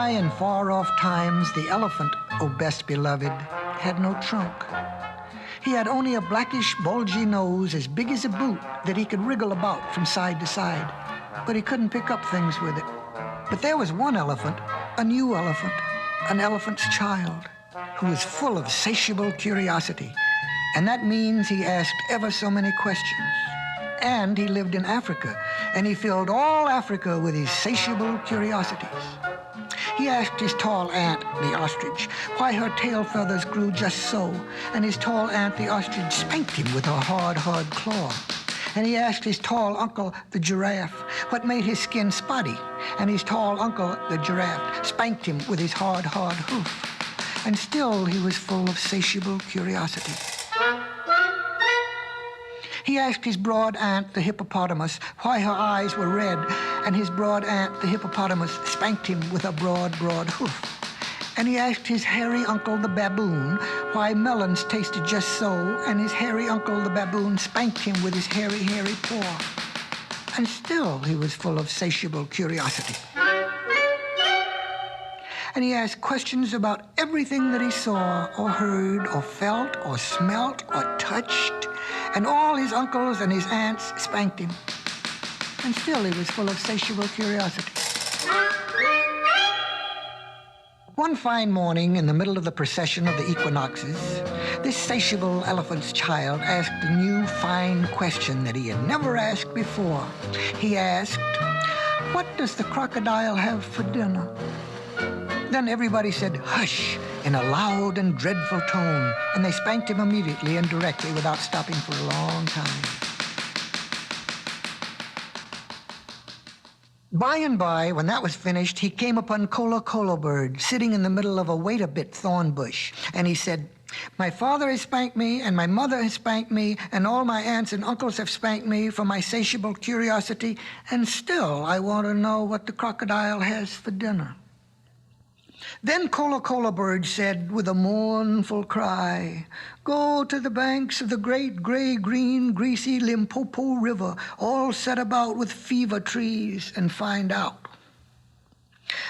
high and far-off times, the elephant, O best beloved, had no trunk. He had only a blackish, bulgy nose as big as a boot that he could wriggle about from side to side, but he couldn't pick up things with it. But there was one elephant, a new elephant, an elephant's child, who was full of satiable curiosity, and that means he asked ever so many questions. And he lived in Africa, and he filled all Africa with his satiable curiosities. He asked his tall aunt, the ostrich, why her tail feathers grew just so, and his tall aunt, the ostrich, spanked him with her hard claw. And he asked his tall uncle, the giraffe, what made his skin spotty, and his tall uncle, the giraffe, spanked him with his hard hoof. And still he was full of satiable curiosity. He asked his broad aunt, the hippopotamus, why her eyes were red, and his broad aunt, the hippopotamus, spanked him with a broad hoof. And he asked his hairy uncle, the baboon, why melons tasted just so, and his hairy uncle, the baboon, spanked him with his hairy paw. And still he was full of satiable curiosity. And he asked questions about everything that he saw, or heard, or felt, or smelt, or touched, and all his uncles and his aunts spanked him. And still he was full of satiable curiosity. One fine morning in the middle of the procession of the equinoxes, this satiable elephant's child asked a new fine question that he had never asked before. He asked, "What does the crocodile have for dinner?" Then everybody said, "Hush," in a loud and dreadful tone, and they spanked him immediately and directly without stopping for a long time. By and by, when that was finished, he came upon Cola Bird sitting in the middle of a wait-a-bit thorn bush, and he said, "My father has spanked me, and my mother has spanked me, and all my aunts and uncles have spanked me for my satiable curiosity, and still I want to know what the crocodile has for dinner." Then Cola Bird said with a mournful cry, "Go to the banks of the great gray, green, greasy Limpopo River, all set about with fever trees, and find out."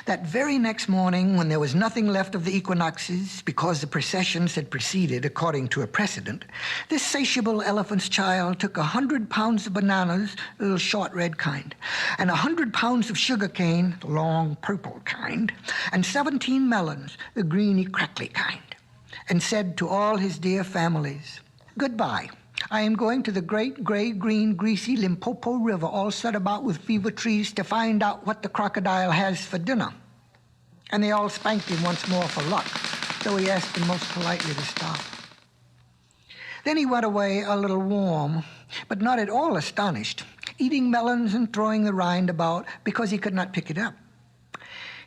That very next morning, when there was nothing left of the equinoxes, because the processions had proceeded according to a precedent, this satiable elephant's child took 100 pounds of bananas, the little short red kind, and 100 pounds of sugar cane, the long purple kind, and 17 melons, the greeny crackly kind, and said to all his dear families, "Goodbye. I am going to the great, gray, green, greasy Limpopo River, all set about with fever trees, to find out what the crocodile has for dinner." And they all spanked him once more for luck, though he asked them most politely to stop. Then he went away a little warm, but not at all astonished, eating melons and throwing the rind about because he could not pick it up.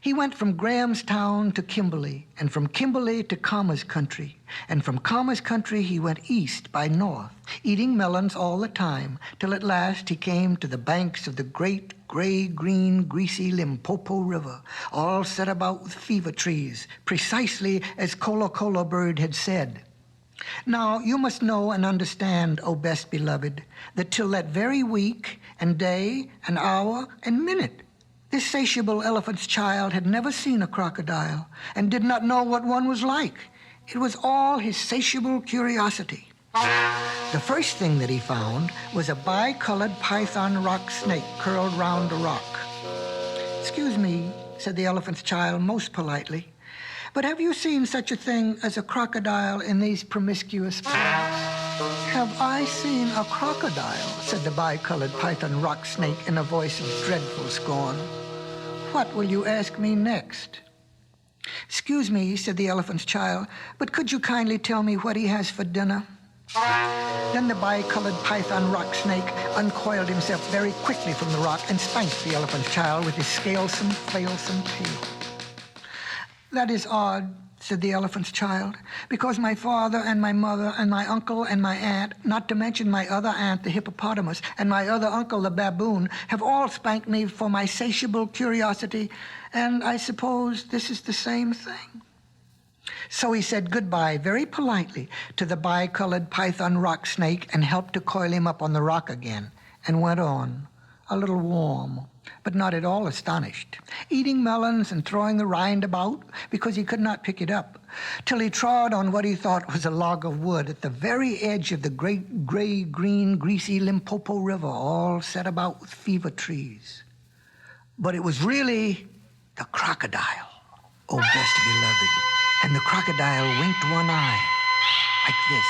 He went from Grahamstown to Kimberley, and from Kimberley to Khama's country, and from Khama's country he went east by north, eating melons all the time, till at last he came to the banks of the great, gray, green, greasy Limpopo River, all set about with fever trees, precisely as Cola Bird had said. Now, you must know and understand, O best beloved, that till that very week and day and hour and minute, this satiable elephant's child had never seen a crocodile and did not know what one was like. It was all his satiable curiosity. The first thing that he found was a bicolored python rock snake curled round a rock. "Excuse me," said the elephant's child most politely, "but have you seen such a thing as a crocodile in these promiscuous parts?" "Have I seen a crocodile?" said the bicolored python rock snake in a voice of dreadful scorn. "What will you ask me next?" "Excuse me," said the elephant's child, "but could you kindly tell me what he has for dinner?" Then the bicolored python rock snake uncoiled himself very quickly from the rock and spanked the elephant's child with his scalesome, failsome tail. "That is odd," said the elephant's child, "because my father and my mother and my uncle and my aunt, not to mention my other aunt, the hippopotamus, and my other uncle, the baboon, have all spanked me for my satiable curiosity, and I suppose this is the same thing." So he said goodbye very politely to the bicolored python rock snake and helped to coil him up on the rock again, and went on a little warm, but not at all astonished, eating melons and throwing the rind about because he could not pick it up, till he trod on what he thought was a log of wood at the very edge of the great gray-green, greasy Limpopo River, all set about with fever trees. But it was really the crocodile, oh best beloved, and the crocodile winked one eye, like this.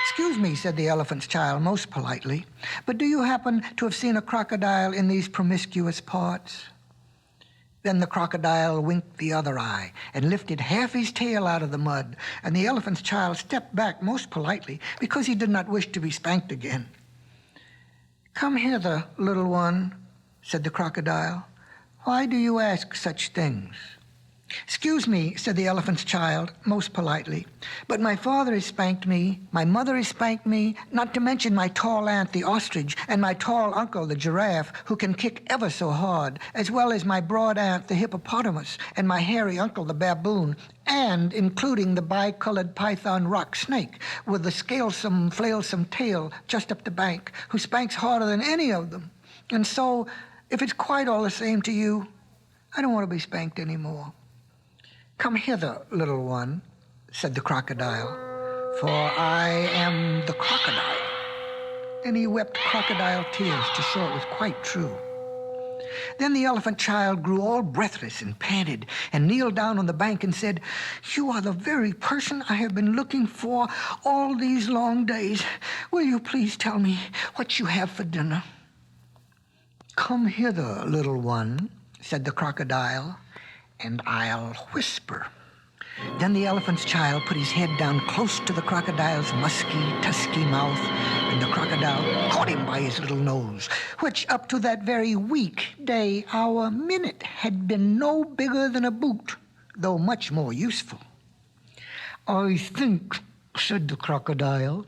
"Excuse me," said the elephant's child most politely, "but do you happen to have seen a crocodile in these promiscuous parts?" Then the crocodile winked the other eye and lifted half his tail out of the mud, and the elephant's child stepped back most politely because he did not wish to be spanked again. "Come hither, little one," said the crocodile. "Why do you ask such things?" "Excuse me," said the elephant's child, most politely, "but my father has spanked me, my mother has spanked me, not to mention my tall aunt, the ostrich, and my tall uncle, the giraffe, who can kick ever so hard, as well as my broad aunt, the hippopotamus, and my hairy uncle, the baboon, and including the bicolored python rock snake, with the scalesome, flailsome tail just up the bank, who spanks harder than any of them. And so, if it's quite all the same to you, I don't want to be spanked anymore." "Come hither, little one," said the crocodile, "for I am the crocodile." And he wept crocodile tears to show it was quite true. Then the elephant child grew all breathless and panted and kneeled down on the bank and said, "You are the very person I have been looking for all these long days. Will you please tell me what you have for dinner?" "Come hither, little one," said the crocodile, "and I'll whisper." Then the elephant's child put his head down close to the crocodile's musky, tusky mouth, and the crocodile caught him by his little nose, which up to that very week, day, hour, minute had been no bigger than a boot, though much more useful. "I think," said the crocodile,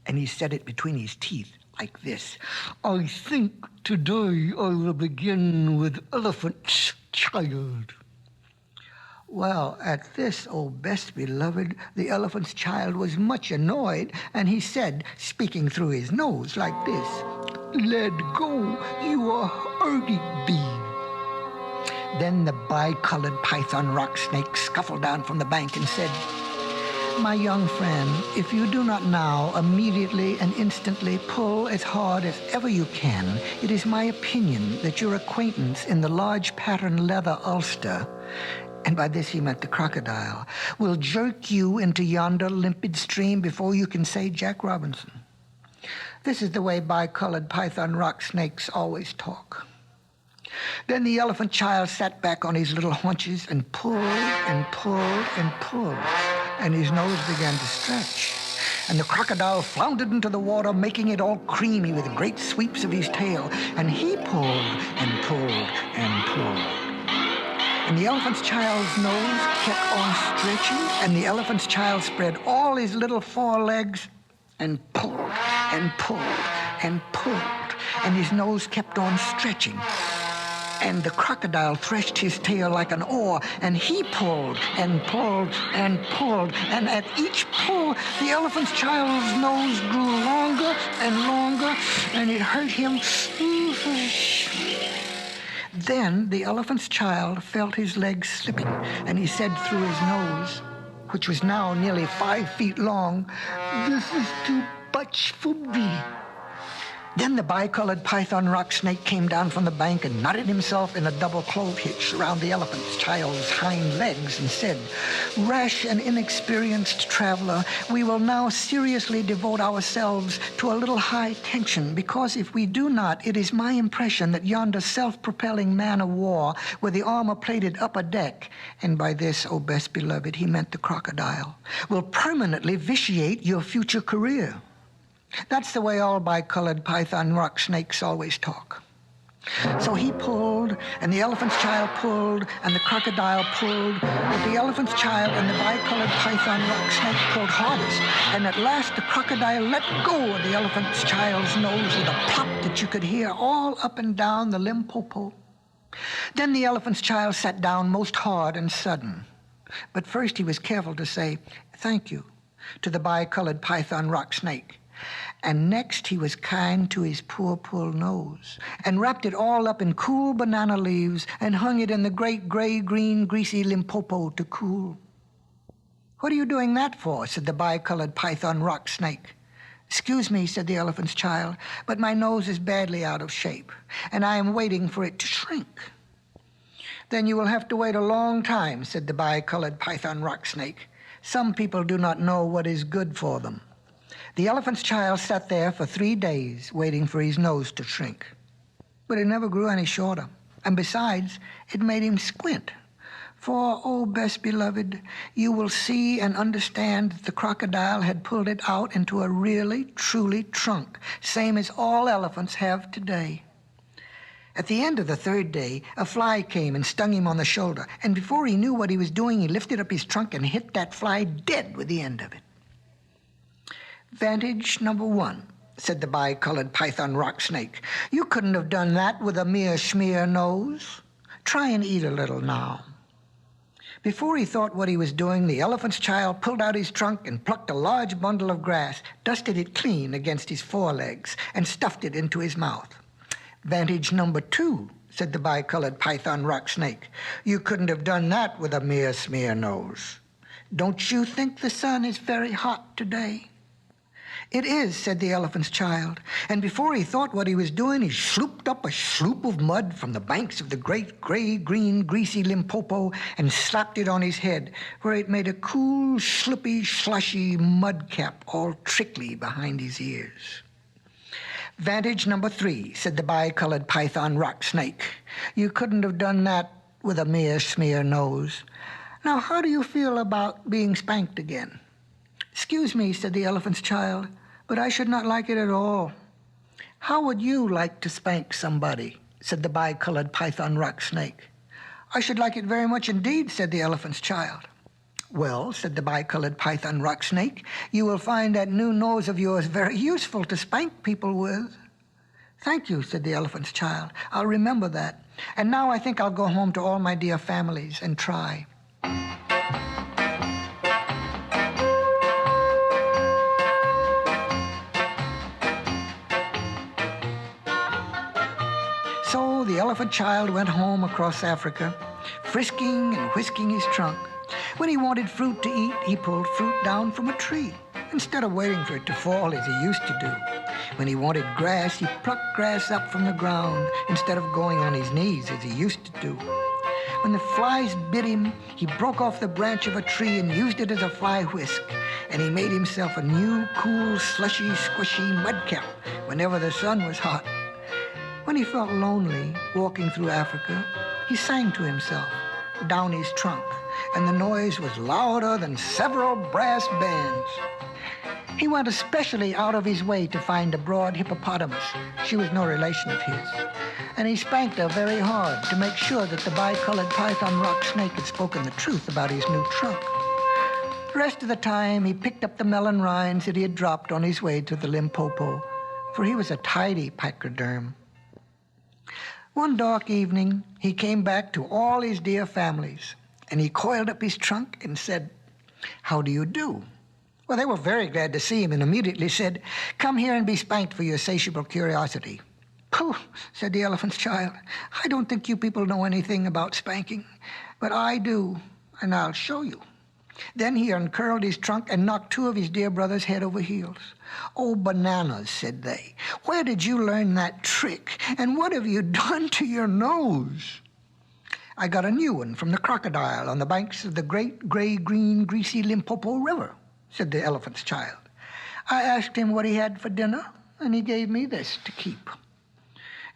and he said it between his teeth, like this, "I think today I will begin with elephant's child." Well, at this, oh best beloved, the elephant's child was much annoyed, and he said, speaking through his nose like this, "Let go, you are hurting me." Then the bicolored python rock snake scuffled down from the bank and said, "My young friend, if you do not now immediately and instantly pull as hard as ever you can, it is my opinion that your acquaintance in the large pattern leather ulster," and by this he meant the crocodile, "will jerk you into yonder limpid stream before you can say Jack Robinson." This is the way bicolored python rock snakes always talk. Then the elephant child sat back on his little haunches and pulled and pulled and pulled, and his nose began to stretch. And the crocodile floundered into the water, making it all creamy with great sweeps of his tail, and he pulled and pulled and pulled. And the elephant's child's nose kept on stretching, and the elephant's child spread all his little forelegs and pulled and pulled and pulled, and his nose kept on stretching. And the crocodile threshed his tail like an oar, and he pulled and pulled and pulled, and at each pull, the elephant's child's nose grew longer and longer, and it hurt him. Then the elephant's child felt his legs slipping, and he said through his nose, which was now nearly 5 feet long, "This is too much for me." Then the bicolored python rock snake came down from the bank and knotted himself in a double clove hitch around the elephant's child's hind legs and said, "Rash and inexperienced traveler, we will now seriously devote ourselves to a little high tension, because if we do not, it is my impression that yonder self-propelling man of war with the armor-plated upper deck," and by this, oh best beloved, he meant the crocodile, "will permanently vitiate your future career." That's the way all bicolored python rock snakes always talk. So he pulled, and the elephant's child pulled, and the crocodile pulled, but the elephant's child and the bicolored python rock snake pulled hardest, and at last the crocodile let go of the elephant's child's nose with a plop that you could hear all up and down the Limpopo. Then the elephant's child sat down most hard and sudden. But first he was careful to say, "Thank you," to the bicolored python rock snake, And next he was kind to his poor nose, and wrapped it all up in cool banana leaves and hung it in the great gray-green greasy Limpopo to cool. "What are you doing that for?" said the bicolored python rock snake. "Excuse me," said the elephant's child, "but my nose is badly out of shape, and I am waiting for it to shrink." "Then you will have to wait a long time," said the bicolored python rock snake. "Some people do not know what is good for them." The elephant's child sat there for 3 days waiting for his nose to shrink. But it never grew any shorter, and besides, it made him squint. For, oh, best beloved, you will see and understand that the crocodile had pulled it out into a really, truly trunk, same as all elephants have today. At the end of the 3rd day, a fly came and stung him on the shoulder, and before he knew what he was doing, he lifted up his trunk and hit that fly dead with the end of it. "Vantage number 1, said the bicolored python rock snake. "You couldn't have done that with a mere schmear nose. Try and eat a little now." Before he thought what he was doing, the elephant's child pulled out his trunk and plucked a large bundle of grass, dusted it clean against his forelegs, and stuffed it into his mouth. "Vantage number 2, said the bicolored python rock snake. "You couldn't have done that with a mere smear nose. Don't you think the sun is very hot today?" "It is," said the elephant's child, and before he thought what he was doing, he slooped up a sloop of mud from the banks of the great gray-green greasy Limpopo and slapped it on his head, where it made a cool, slippy, slushy mud cap all trickly behind his ears. "Vantage number 3, said the bicolored python rock snake. "You couldn't have done that with a mere smear nose. Now, how do you feel about being spanked again?" "Excuse me," said the elephant's child, "but I should not like it at all." "How would you like to spank somebody?" said the bicolored python rock snake. "I should like it very much indeed," said the elephant's child. "Well," said the bicolored python rock snake, "you will find that new nose of yours very useful to spank people with." "Thank you," said the elephant's child. "I'll remember that. And now I think I'll go home to all my dear families and try." So the elephant child went home across Africa, frisking and whisking his trunk. When he wanted fruit to eat, he pulled fruit down from a tree, instead of waiting for it to fall as he used to do. When he wanted grass, he plucked grass up from the ground, instead of going on his knees as he used to do. When the flies bit him, he broke off the branch of a tree and used it as a fly whisk, and he made himself a new, cool, slushy, squishy mud cap whenever the sun was hot. When he felt lonely walking through Africa, he sang to himself down his trunk, and the noise was louder than several brass bands. He went especially out of his way to find a broad hippopotamus. She was no relation of his. And he spanked her very hard to make sure that the bicolored python rock snake had spoken the truth about his new trunk. The rest of the time, he picked up the melon rinds that he had dropped on his way to the Limpopo, for he was a tidy pachyderm. One dark evening, he came back to all his dear families, and he coiled up his trunk and said, "How do you do?" Well, they were very glad to see him and immediately said, "Come here and be spanked for your satiable curiosity." "Pooh," said the elephant's child, "I don't think you people know anything about spanking, but I do, and I'll show you." Then he uncurled his trunk and knocked 2 of his dear brothers head over heels. "Oh, bananas," said they, "where did you learn that trick? And what have you done to your nose?" "I got a new one from the crocodile on the banks of the great gray-green greasy Limpopo River," said the elephant's child. "I asked him what he had for dinner, and he gave me this to keep."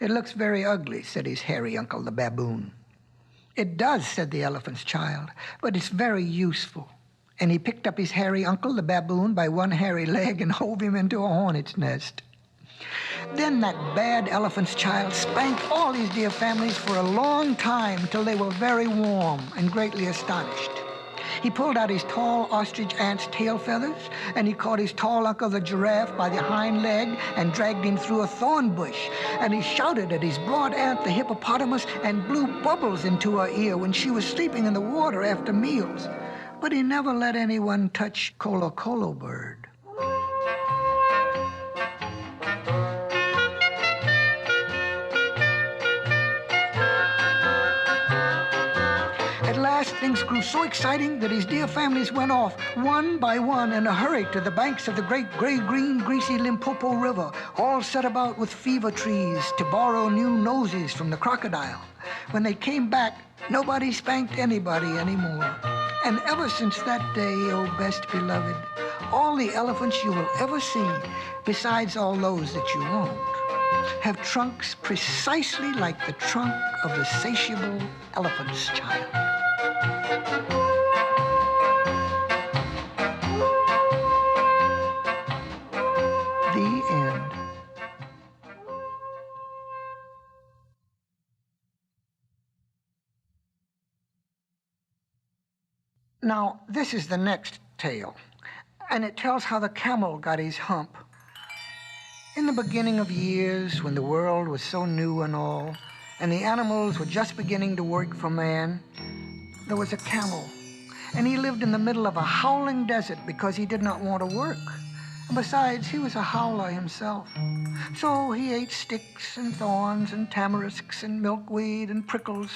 "It looks very ugly," said his hairy uncle, the baboon. "It does," said the elephant's child, "but it's very useful." And he picked up his hairy uncle, the baboon, by one hairy leg and hove him into a hornet's nest. Then that bad elephant's child spanked all his dear families for a long time till they were very warm and greatly astonished. He pulled out his tall ostrich ant's tail feathers, and he caught his tall uncle the giraffe by the hind leg and dragged him through a thorn bush, and he shouted at his broad aunt the hippopotamus and blew bubbles into her ear when she was sleeping in the water after meals. But he never let anyone touch Colo Colo Bird. things grew so exciting that his dear families went off, one by one, in a hurry to the banks of the great gray-green, greasy Limpopo River, all set about with fever trees to borrow new noses from the crocodile. When they came back, nobody spanked anybody anymore. And ever since that day, oh best beloved, all the elephants you will ever see, besides all those that you won't, have trunks precisely like the trunk of the satiable elephant's child. The end. Now, this is the next tale, and it tells how the camel got his hump. In the beginning of years, when the world was so new and all, and the animals were just beginning to work for man, there was a camel, and he lived in the middle of a howling desert because he did not want to work. And besides, he was a howler himself. So he ate sticks and thorns and tamarisks and milkweed and prickles.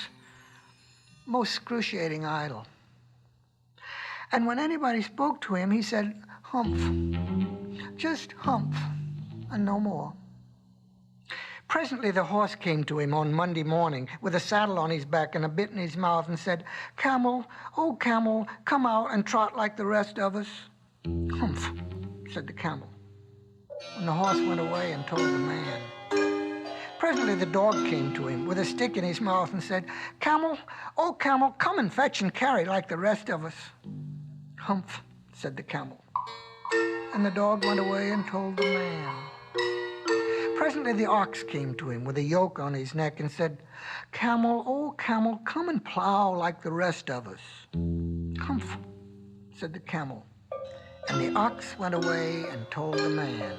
Most excruciating idle. And when anybody spoke to him, he said, "Humph, just humph, and no more." Presently the horse came to him on Monday morning with a saddle on his back and a bit in his mouth and said, "Camel, oh camel, come out and trot like the rest of us." "Humph," said the camel. And the horse went away and told the man. Presently the dog came to him with a stick in his mouth and said, "Camel, oh camel, come and fetch and carry like the rest of us." "Humph," said the camel. And the dog went away and told the man. Presently the ox came to him with a yoke on his neck and said, "Camel, oh camel, come and plow like the rest of us." "Humph," said the camel. And the ox went away and told the man.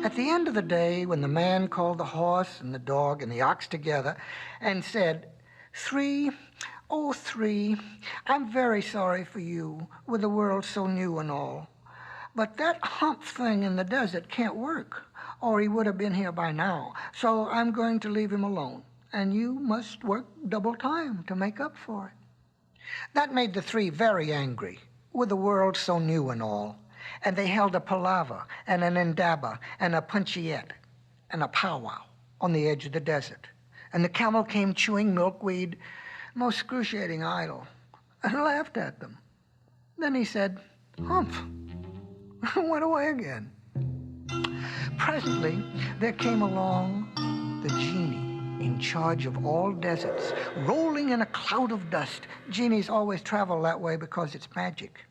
At the end of the day, when the man called the horse and the dog and the ox together and said, "Three, oh three, I'm very sorry for you, with the world so new and all. But that hump thing in the desert can't work, or he would have been here by now. So I'm going to leave him alone, and you must work double time to make up for it." That made the three very angry, with the world so new and all. And they held a palaver and an indaba and a punchiette and a powwow on the edge of the desert. And the camel came chewing milkweed, most excruciating idle, and laughed at them. Then he said, "Humph," and went away again. Presently, there came along the genie in charge of all deserts, rolling in a cloud of dust. Genies always travel that way because it's magic.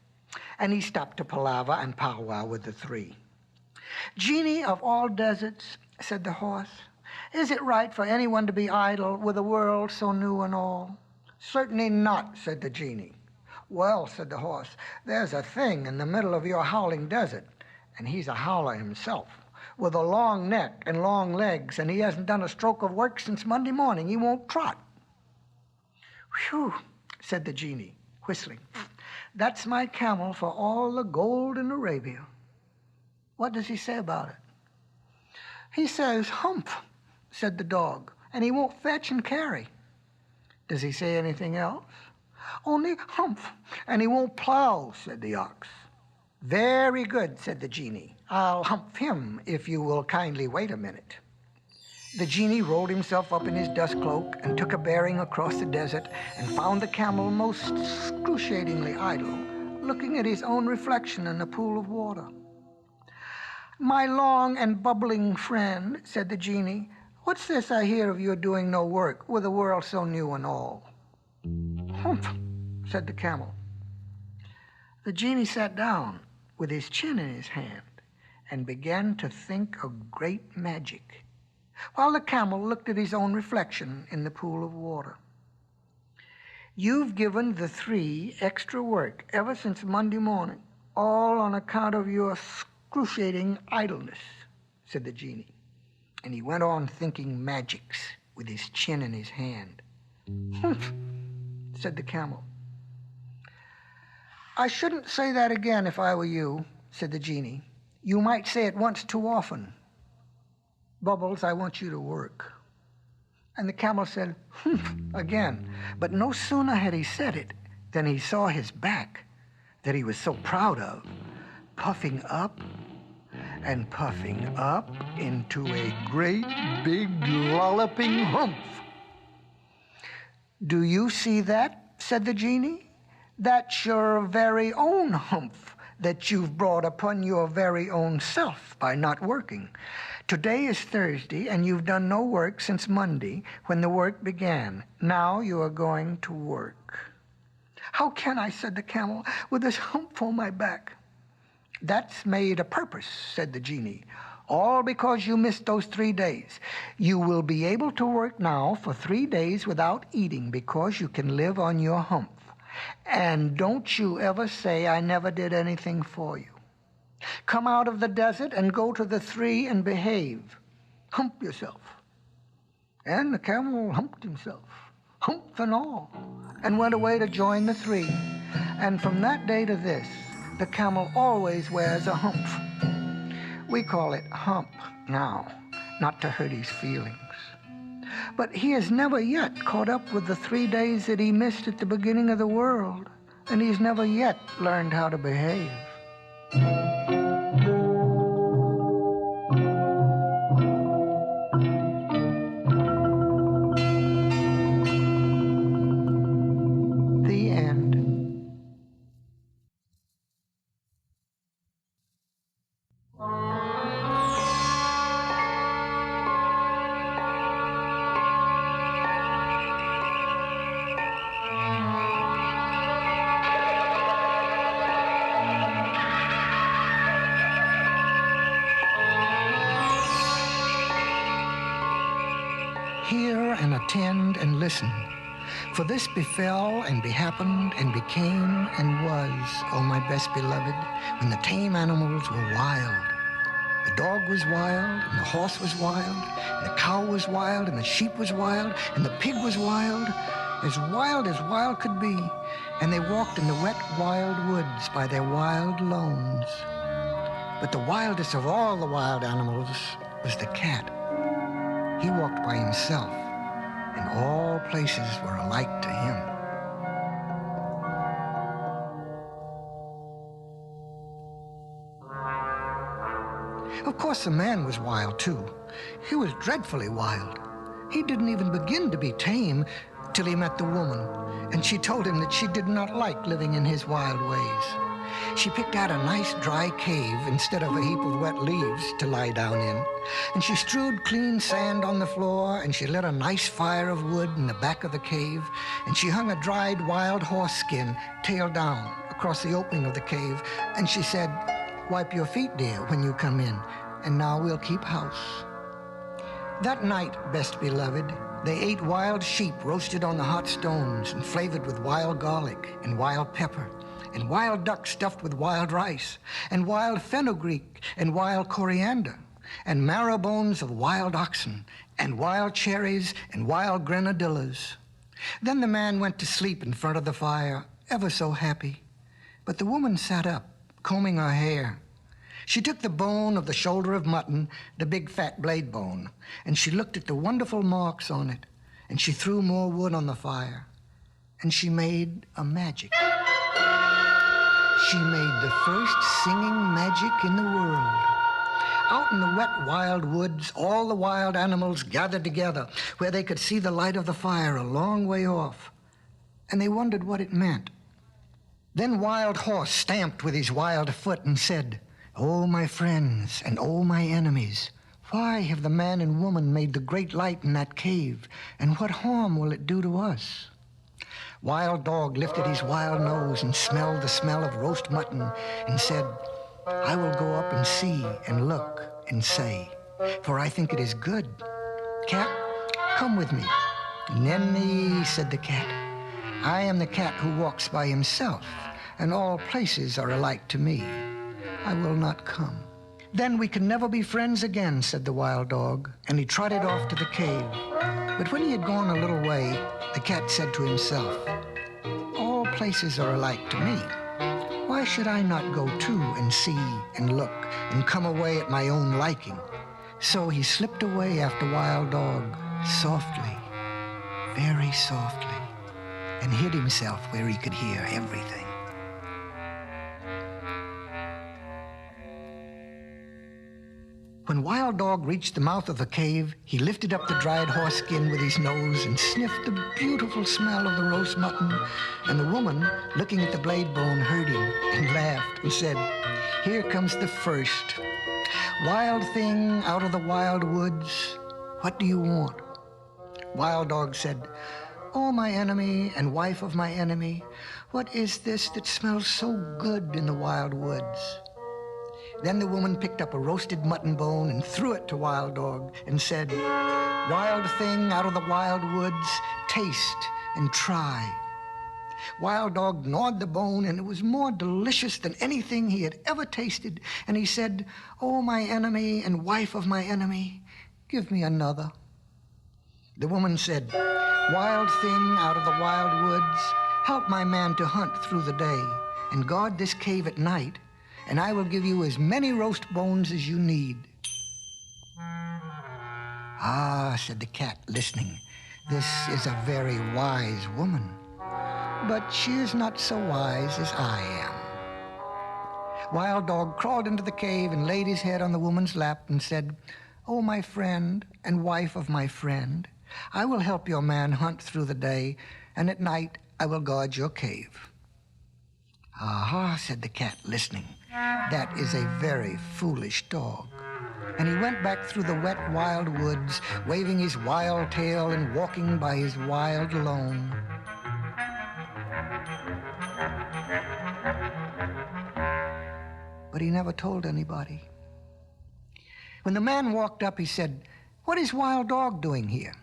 And he stopped to palaver and powwow with the three. "Genie of all deserts," said the horse, "is it right for anyone to be idle with a world so new and all?" "Certainly not," said the genie. "Well," said the horse, "there's a thing in the middle of your howling desert, and he's a howler himself, with a long neck and long legs, and he hasn't done a stroke of work since Monday morning. He won't trot." "Whew," said the genie, whistling. "That's my camel for all the gold in Arabia." "What does he say about it?" "He says, 'Humph,'" said the dog, "and he won't fetch and carry." "Does he say anything else?" "Only 'Humph,' and he won't plow," said the ox. "Very good," said the genie. "I'll humph him if you will kindly wait a minute." The genie rolled himself up in his dust cloak and took a bearing across the desert and found the camel most excruciatingly idle, looking at his own reflection in a pool of water. "My long and bubbling friend," said the genie, "what's this I hear of your doing no work, with a world so new and all?" "Humph," said the camel. The genie sat down with his chin in his hand and began to think of great magic, while the camel looked at his own reflection in the pool of water. "You've given the three extra work ever since Monday morning, all on account of your excruciating idleness," said the genie. And he went on thinking magics with his chin in his hand. "Humph," said the camel. "I shouldn't say that again if I were you," said the genie. "You might say it once too often. Bubbles, I want you to work." And the camel said, humph, again. But no sooner had he said it than he saw his back that he was so proud of, puffing up and puffing up into a great big lolloping hump. Do you see that? Said the genie. That's your very own hump that you've brought upon your very own self by not working. Today is Thursday, and you've done no work since Monday when the work began. Now you are going to work. How can I, said the camel, with this hump on my back? That's made a purpose, said the genie, all because you missed those 3 days. You will be able to work now for 3 days without eating because you can live on your hump. And don't you ever say I never did anything for you. Come out of the desert and go to the 3 and behave. Hump yourself. And the camel humped himself, hump and all, and went away to join the 3. And from that day to this, the camel always wears a hump. We call it hump now, not to hurt his feelings. But he has never yet caught up with the 3 days that he missed at the beginning of the world, and he's never yet learned how to behave. The end. Hear and attend and listen, for this befell and behappened and became and was, O my best beloved, when the tame animals were wild. The dog was wild, and the horse was wild, and the cow was wild, and the sheep was wild, and the pig was wild as wild could be, and they walked in the wet wild woods by their wild lones. But the wildest of all the wild animals was the cat. He walked by himself, and all places were alike to him. Of course, the man was wild, too. He was dreadfully wild. He didn't even begin to be tame till he met the woman, and she told him that she did not like living in his wild ways. She picked out a nice dry cave instead of a heap of wet leaves to lie down in, and she strewed clean sand on the floor, and she lit a nice fire of wood in the back of the cave, and she hung a dried wild horse skin, tail down, across the opening of the cave, and she said, "Wipe your feet, dear, when you come in, and now we'll keep house." That night, best beloved, they ate wild sheep roasted on the hot stones and flavored with wild garlic and wild pepper, and wild duck stuffed with wild rice, and wild fenugreek and wild coriander, and marrow bones of wild oxen, and wild cherries and wild grenadillas. Then the man went to sleep in front of the fire, ever so happy. But the woman sat up, combing her hair. She took the bone of the shoulder of mutton, the big fat blade bone, and she looked at the wonderful marks on it, and she threw more wood on the fire, and she made a magic. She made the first singing magic in the world. Out in the wet wild woods, all the wild animals gathered together where they could see the light of the fire a long way off, and they wondered what it meant. Then Wild Horse stamped with his wild foot and said, "Oh, my friends, and oh, my enemies, why have the man and woman made the great light in that cave, and what harm will it do to us?" Wild Dog lifted his wild nose and smelled the smell of roast mutton and said, "I will go up and see and look and say, for I think it is good. Cat, come with me." "Nenny," said the cat, "I am the cat who walks by himself, and all places are alike to me. I will not come." "Then we can never be friends again," said the wild dog, and he trotted off to the cave. But when he had gone a little way, the cat said to himself, "All places are alike to me. Why should I not go too and see and look and come away at my own liking?" So he slipped away after Wild Dog, softly, very softly and hid himself where he could hear everything. When Wild Dog reached the mouth of the cave, he lifted up the dried horse skin with his nose and sniffed the beautiful smell of the roast mutton. And the woman, looking at the blade bone, heard him and laughed and said, "Here comes the first. Wild thing out of the wild woods, what do you want?" Wild Dog said, "Oh, my enemy and wife of my enemy, what is this that smells so good in the wild woods?" Then the woman picked up a roasted mutton bone and threw it to Wild Dog and said, "Wild thing out of the wild woods, taste and try." Wild Dog gnawed the bone, and it was more delicious than anything he had ever tasted. And he said, "Oh, my enemy and wife of my enemy, give me another." The woman said, "Wild thing out of the wild woods, help my man to hunt through the day and guard this cave at night, and I will give you as many roast bones as you need." "Ah," said the cat, listening, "this is a very wise woman, but she is not so wise as I am." Wild Dog crawled into the cave and laid his head on the woman's lap and said, "Oh, my friend and wife of my friend, I will help your man hunt through the day, and at night I will guard your cave." "Aha," said the cat, listening, "that is a very foolish dog." And he went back through the wet, wild woods, waving his wild tail and walking by his wild lone. But he never told anybody. When the man walked up, he said, "What is Wild Dog doing here?"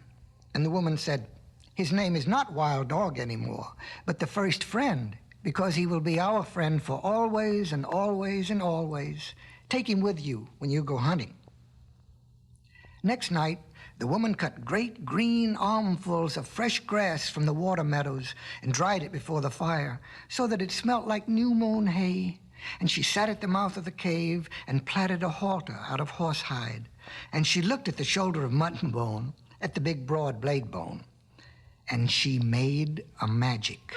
And the woman said, "His name is not Wild Dog anymore, but the first friend, because he will be our friend for always and always and always. Take him with you when you go hunting." Next night, the woman cut great green armfuls of fresh grass from the water meadows and dried it before the fire so that it smelt like new-mown hay. And she sat at the mouth of the cave and plaited a halter out of horsehide. And she looked at the shoulder of mutton bone, at the big broad blade bone, and she made a magic.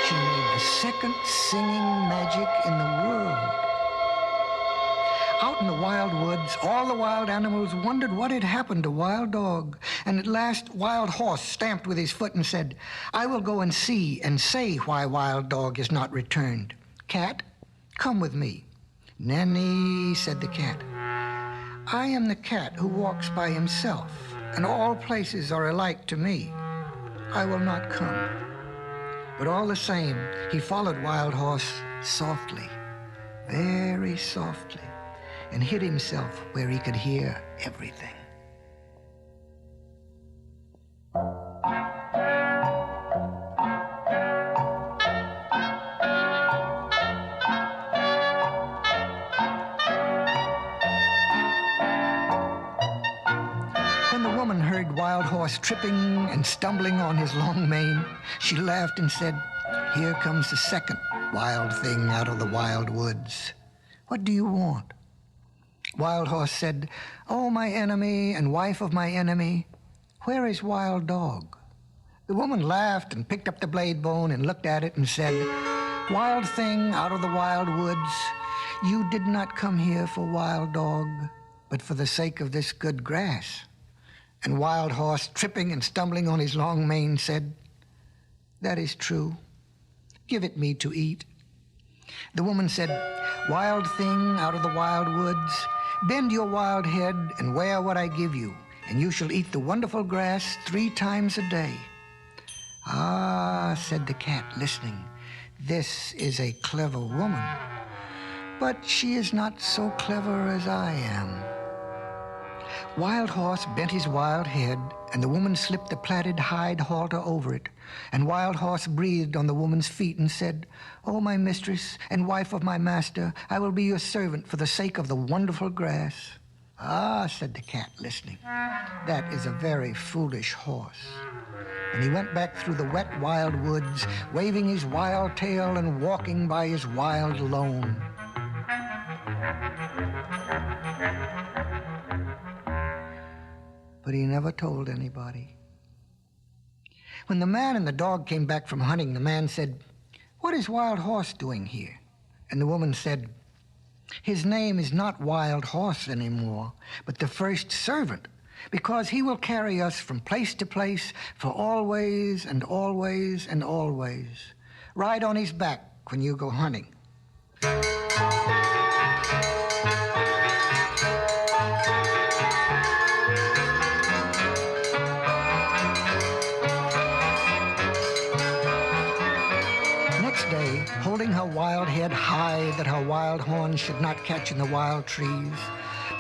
She made the second singing magic in the world. Out in the wild woods, all the wild animals wondered what had happened to Wild Dog. And at last, Wild Horse stamped with his foot and said, "I will go and see and say why Wild Dog is not returned. Cat, come with me." "Nanny," said the cat, "I am the cat who walks by himself, and all places are alike to me. I will not come." But all the same, he followed Wild Horse softly, very softly, and hid himself where he could hear everything. When the woman heard Wild Horse tripping and stumbling on his long mane, she laughed and said, "Here comes the second wild thing out of the wild woods. What do you want?" Wild Horse said, "Oh, my enemy and wife of my enemy, where is Wild Dog?" The woman laughed and picked up the blade bone and looked at it and said, "Wild thing out of the wild woods, you did not come here for Wild Dog, but for the sake of this good grass." And Wild Horse, tripping and stumbling on his long mane, said, "That is true. Give it me to eat." The woman said, "Wild thing out of the wild woods, bend your wild head and wear what I give you, and you shall eat the wonderful grass 3 times a day." "Ah," said the cat, listening, "this is a clever woman, but she is not so clever as I am." Wild Horse bent his wild head, and the woman slipped the plaited hide halter over it. And Wild Horse breathed on the woman's feet and said, "Oh, my mistress and wife of my master, I will be your servant for the sake of the wonderful grass." "Ah," said the cat, listening, "that is a very foolish horse." And he went back through the wet, wild woods, waving his wild tail and walking by his wild lone. But he never told anybody. When the man and the dog came back from hunting, the man said, "What is Wild Horse doing here?" And the woman said, "His name is not Wild Horse anymore, but the first servant, because he will carry us from place to place for always and always and always. Ride on his back when you go hunting." Next day, holding her wild head high that her wild horns should not catch in the wild trees,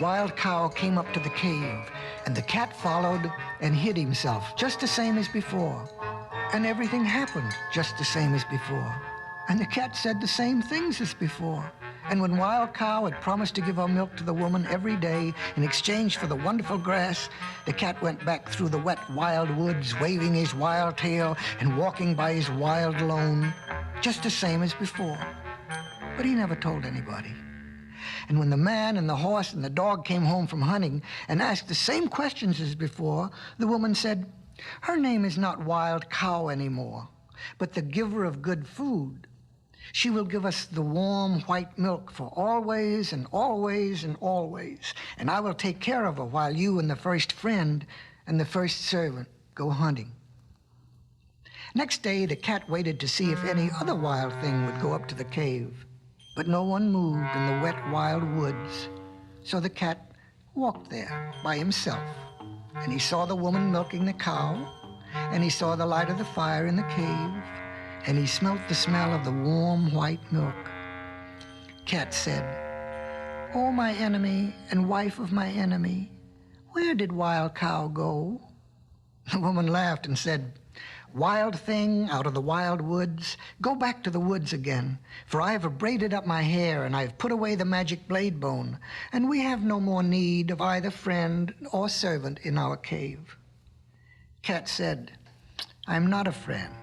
Wild Cow came up to the cave, and the cat followed and hid himself just the same as before. And everything happened just the same as before. And the cat said the same things as before. And when Wild Cow had promised to give her milk to the woman every day in exchange for the wonderful grass, the cat went back through the wet wild woods, waving his wild tail and walking by his wild lone, just the same as before. But he never told anybody. And when the man and the horse and the dog came home from hunting and asked the same questions as before, the woman said, "Her name is not Wild Cow anymore, but the giver of good food. She will give us the warm white milk for always and always and always, and I will take care of her while you and the first friend and the first servant go hunting." Next day, the cat waited to see if any other wild thing would go up to the cave, but no one moved in the wet wild woods. So the cat walked there by himself, and he saw the woman milking the cow, and he saw the light of the fire in the cave, and he smelt the smell of the warm white milk. Cat said, "Oh, my enemy and wife of my enemy, where did Wild Cow go?" The woman laughed and said, "Wild thing out of the wild woods, go back to the woods again, for I have braided up my hair and I have put away the magic blade bone, and we have no more need of either friend or servant in our cave." Cat said, "I am not a friend,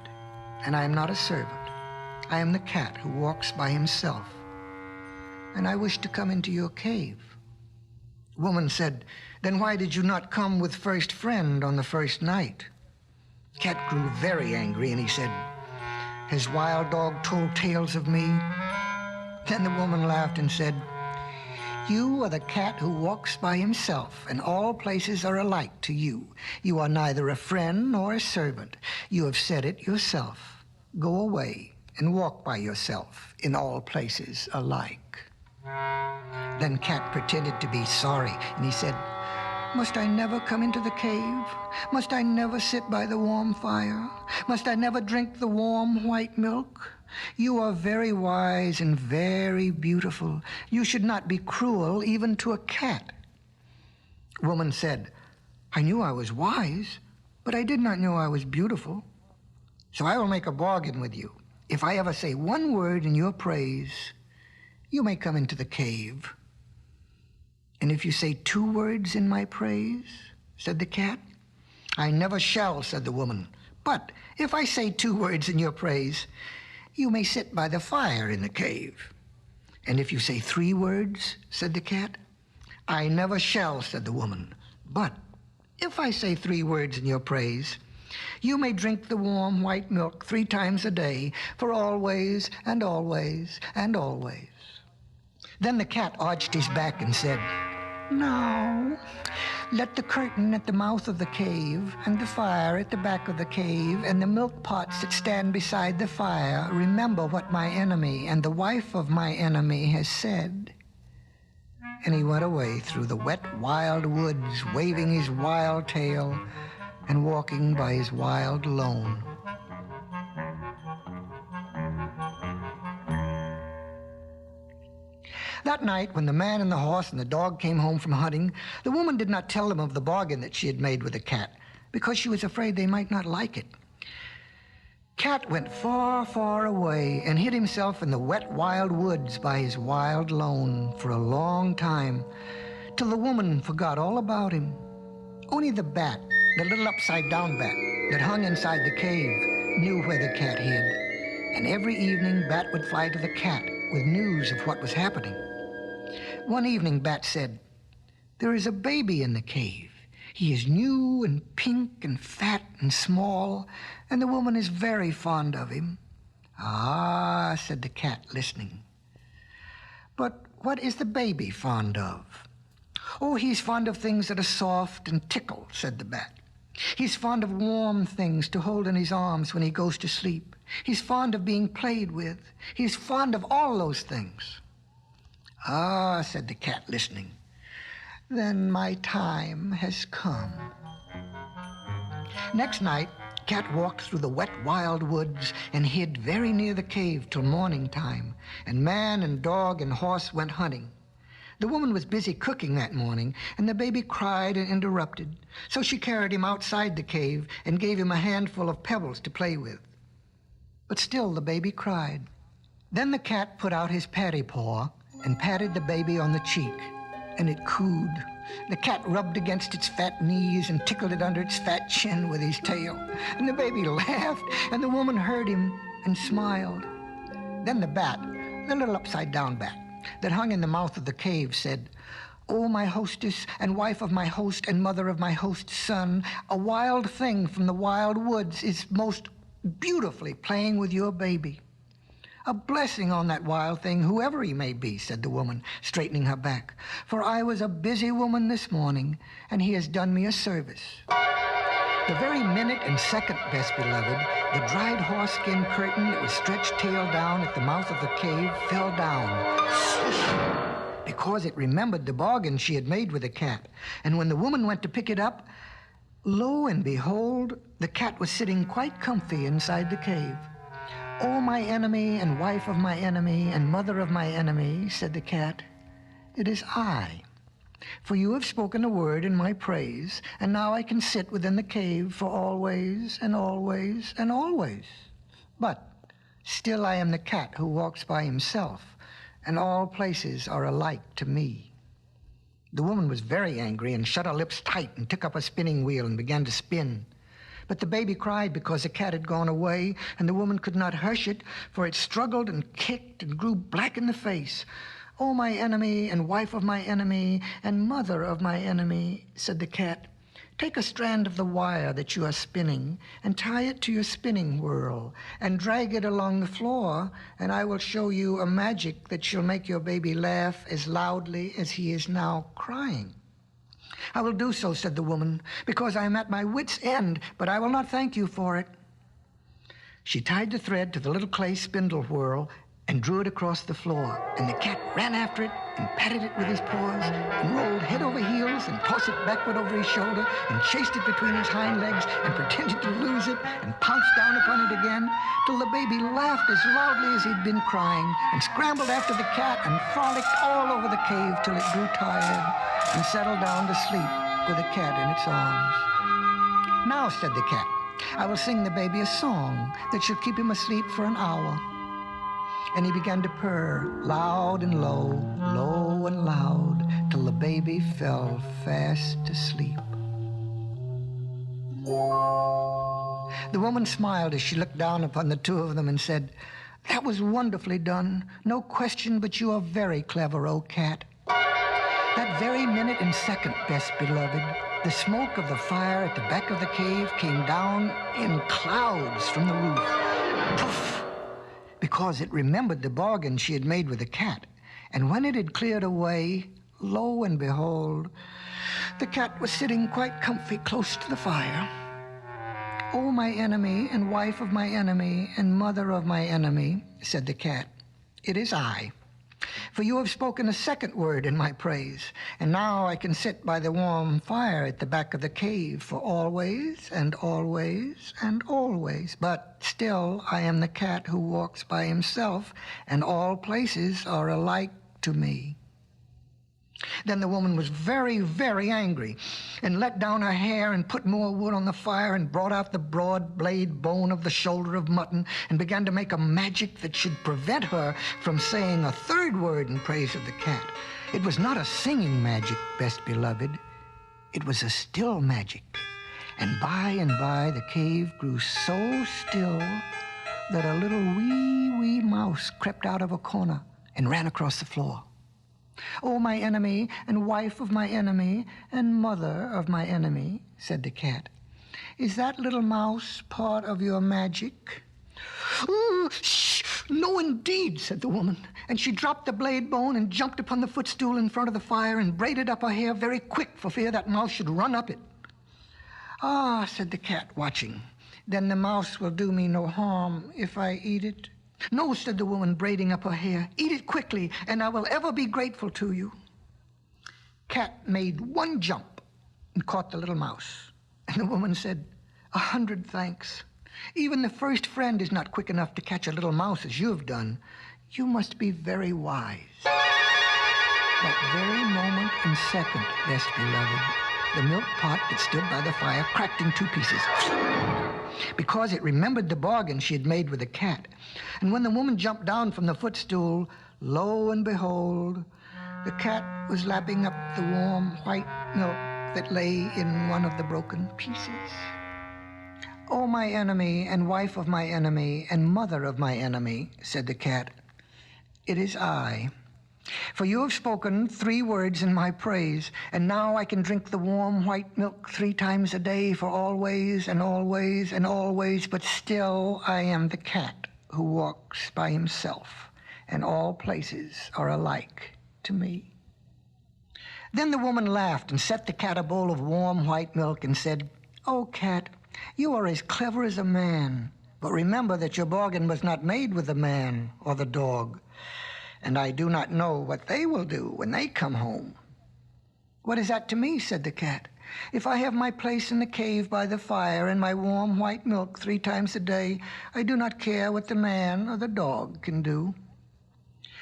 and I am not a servant. I am the cat who walks by himself, and I wish to come into your cave." Woman said, "Then why did you not come with first friend on the first night?" Cat grew very angry, and he said, "Has Wild Dog told tales of me?" Then the woman laughed and said, "You are the cat who walks by himself, and all places are alike to you. You are neither a friend nor a servant. You have said it yourself. Go away and walk by yourself in all places alike." Then Cat pretended to be sorry, and he said, "Must I never come into the cave? Must I never sit by the warm fire? Must I never drink the warm white milk? You are very wise and very beautiful. You should not be cruel even to a cat." Woman said, "I knew I was wise, but I did not know I was beautiful. So I will make a bargain with you. If I ever say one word in your praise, you may come into the cave. And if you say 2 words in my praise," said the cat. "I never shall," said the woman. "But if I say 2 words in your praise, you may sit by the fire in the cave." "And if you say 3 words," said the cat. "I never shall," said the woman. "But if I say 3 words in your praise, you may drink the warm white milk 3 times a day for always and always and always." Then the cat arched his back and said, "Now, let the curtain at the mouth of the cave, and the fire at the back of the cave, and the milk pots that stand beside the fire remember what my enemy and the wife of my enemy has said." And he went away through the wet wild woods, waving his wild tail and walking by his wild lone. That night, when the man and the horse and the dog came home from hunting, the woman did not tell them of the bargain that she had made with the cat, because she was afraid they might not like it. Cat went far, far away and hid himself in the wet wild woods by his wild lone for a long time, till the woman forgot all about him. Only the bat, the little upside-down bat that hung inside the cave, knew where the cat hid. And every evening, Bat would fly to the cat with news of what was happening. One evening, Bat said, "There is a baby in the cave. He is new and pink and fat and small, and the woman is very fond of him. Ah, said the cat, listening. But what is the baby fond of? Oh, he's fond of things that are soft and tickle, said the bat. He's fond of warm things to hold in his arms when he goes to sleep. He's fond of being played with. He's fond of all those things. Ah, said the cat, listening. Then my time has come. Next night, Cat walked through the wet, wild woods and hid very near the cave till morning time, and man and dog and horse went hunting. The woman was busy cooking that morning, and the baby cried and interrupted, so she carried him outside the cave and gave him a handful of pebbles to play with. But still the baby cried. Then the cat put out his patty paw and patted the baby on the cheek, and it cooed. The cat rubbed against its fat knees and tickled it under its fat chin with his tail, and the baby laughed, and the woman heard him and smiled. Then the bat, the little upside-down bat, that hung in the mouth of the cave said, "Oh, my hostess and wife of my host and mother of my host's son, a wild thing from the wild woods is most beautifully playing with your baby." "A blessing on that wild thing, whoever he may be," said the woman, straightening her back, "for I was a busy woman this morning, and he has done me a service." The very minute and second, best beloved, the dried horse-skin curtain that was stretched tail down at the mouth of the cave fell down, because it remembered the bargain she had made with the cat. And when the woman went to pick it up, lo and behold, the cat was sitting quite comfy inside the cave. "Oh, my enemy and wife of my enemy and mother of my enemy," said the cat, "it is I. For you have spoken a word in my praise, and now I can sit within the cave for always and always and always. But still I am the cat who walks by himself, and all places are alike to me." The woman was very angry and shut her lips tight and took up a spinning wheel and began to spin. But the baby cried because the cat had gone away, and the woman could not hush it, for it struggled and kicked and grew black in the face. "Oh, my enemy and wife of my enemy and mother of my enemy," said the cat, "take a strand of the wire that you are spinning and tie it to your spinning whirl and drag it along the floor, and I will show you a magic that shall make your baby laugh as loudly as he is now crying." "I will do so," said the woman, "because I am at my wit's end, but I will not thank you for it." She tied the thread to the little clay spindle whirl and drew it across the floor, and the cat ran after it and patted it with his paws and rolled head over heels and tossed it backward over his shoulder and chased it between his hind legs and pretended to lose it and pounced down upon it again till the baby laughed as loudly as he'd been crying and scrambled after the cat and frolicked all over the cave till it grew tired and settled down to sleep with the cat in its arms. "Now," said the cat, "I will sing the baby a song that shall keep him asleep for an hour." And he began to purr, loud and low, low and loud, till the baby fell fast asleep. The woman smiled as she looked down upon the two of them and said, "That was wonderfully done. No question but you are very clever, O cat." That very minute and second, best beloved, the smoke of the fire at the back of the cave came down in clouds from the roof. Poof! Because it remembered the bargain she had made with the cat. And when it had cleared away, lo and behold, the cat was sitting quite comfy close to the fire. "Oh, my enemy and wife of my enemy and mother of my enemy," said the cat, "it is I. For you have spoken a second word in my praise, and now I can sit by the warm fire at the back of the cave for always and always and always. But still I am the cat who walks by himself, and all places are alike to me." Then the woman was very, very angry and let down her hair and put more wood on the fire and brought out the broad blade bone of the shoulder of mutton and began to make a magic that should prevent her from saying a third word in praise of the cat. It was not a singing magic, best beloved. It was a still magic. And by the cave grew so still that a little wee mouse crept out of a corner and ran across the floor. "Oh, my enemy, and wife of my enemy, and mother of my enemy," said the cat, "is that little mouse part of your magic?" "Oh, shh! No, indeed," said the woman. And she dropped the blade bone and jumped upon the footstool in front of the fire and braided up her hair very quick for fear that mouse should run up it. "Ah," said the cat, watching, "then the mouse will do me no harm if I eat it?" "No," said the woman, braiding up her hair. "Eat it quickly, and I will ever be grateful to you." Cat made one jump and caught the little mouse. And the woman said, "100 thanks. Even the first friend is not quick enough to catch a little mouse as you have done. You must be very wise." That very moment and second, best beloved, the milk pot that stood by the fire cracked in 2 pieces, because it remembered the bargain she had made with the cat. And when the woman jumped down from the footstool, lo and behold, the cat was lapping up the warm white milk that lay in one of the broken pieces. "Oh, my enemy, and wife of my enemy, and mother of my enemy," said the cat, "it is I. For you have spoken 3 words in my praise, and now I can drink the warm white milk 3 times a day for always and always and always, but still I am the cat who walks by himself, and all places are alike to me." Then the woman laughed and set the cat a bowl of warm white milk and said, "Oh, cat, you are as clever as a man, but remember that your bargain was not made with the man or the dog, and I do not know what they will do when they come home." "What is that to me?" said the cat. "If I have my place in the cave by the fire and my warm white milk 3 times a day, I do not care what the man or the dog can do."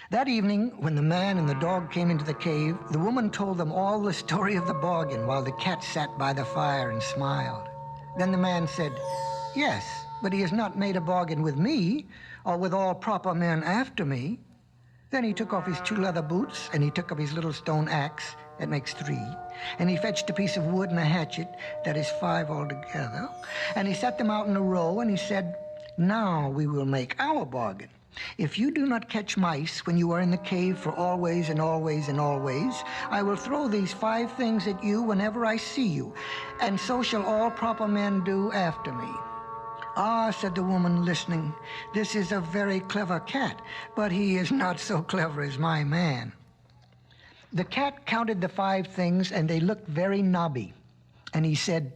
That evening, when the man and the dog came into the cave, the woman told them all the story of the bargain while the cat sat by the fire and smiled. Then the man said, "Yes, but he has not made a bargain with me, or with all proper men after me." Then he took off his 2 leather boots, and he took up his little stone axe, that makes 3, and he fetched a piece of wood and a hatchet, that is 5 altogether, and he set them out in a row, and he said, "Now we will make our bargain. If you do not catch mice when you are in the cave for always and always and always, I will throw these 5 things at you whenever I see you, and so shall all proper men do after me." "Ah," said the woman, listening, "this is a very clever cat, but he is not so clever as my man." The cat counted the 5 things, and they looked very knobby. And he said,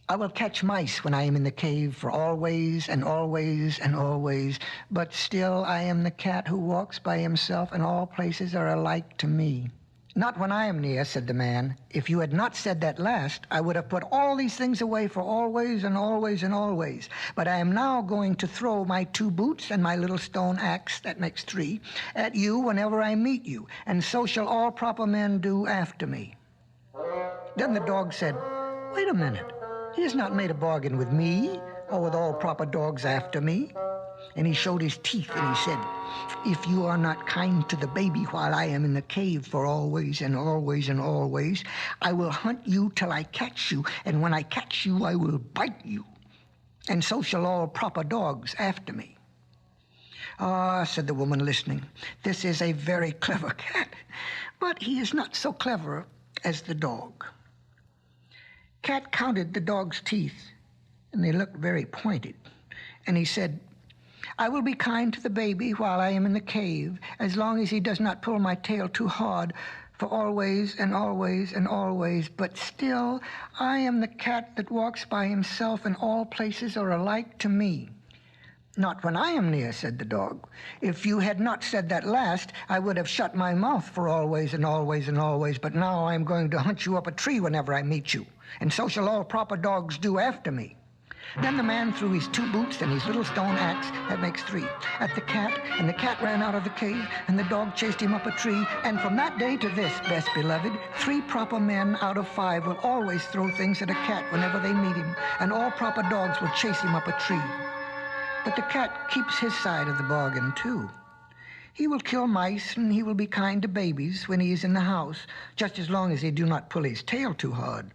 "I will catch mice when I am in the cave for always and always and always, but still I am the cat who walks by himself, and all places are alike to me." "Not when I am near," said the man. "If you had not said that last, I would have put all these things away for always and always and always. But I am now going to throw my 2 boots and my little stone axe, that makes 3, at you whenever I meet you, and so shall all proper men do after me." Then the dog said, "Wait a minute. He has not made a bargain with me, or with all proper dogs after me." And he showed his teeth, and he said, "If you are not kind to the baby while I am in the cave for always and always and always, I will hunt you till I catch you, and when I catch you, I will bite you, and so shall all proper dogs after me." "Ah," said the woman, listening, "this is a very clever cat, but he is not so clever as the dog." Cat counted the dog's teeth, and they looked very pointed, and he said, "I will be kind to the baby while I am in the cave, as long as he does not pull my tail too hard, for always and always and always, but still I am the cat that walks by himself, and all places are alike to me." "Not when I am near," said the dog. "If you had not said that last, I would have shut my mouth for always and always and always, but now I am going to hunt you up a tree whenever I meet you, and so shall all proper dogs do after me." Then the man threw his 2 boots and his little stone axe, that makes 3, at the cat, and the cat ran out of the cave, and the dog chased him up a tree, and from that day to this, best beloved, 3 proper men out of 5 will always throw things at a cat whenever they meet him, and all proper dogs will chase him up a tree. But the cat keeps his side of the bargain, too. He will kill mice, and he will be kind to babies when he is in the house, just as long as they do not pull his tail too hard.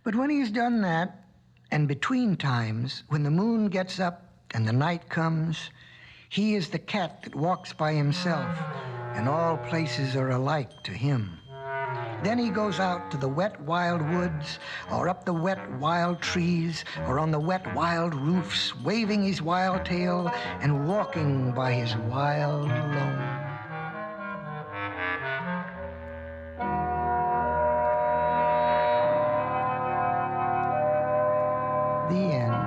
But when he has done that, and between times, when the moon gets up and the night comes, he is the cat that walks by himself, and all places are alike to him. Then he goes out to the wet, wild woods, or up the wet, wild trees, or on the wet, wild roofs, waving his wild tail and walking by his wild lone. The end.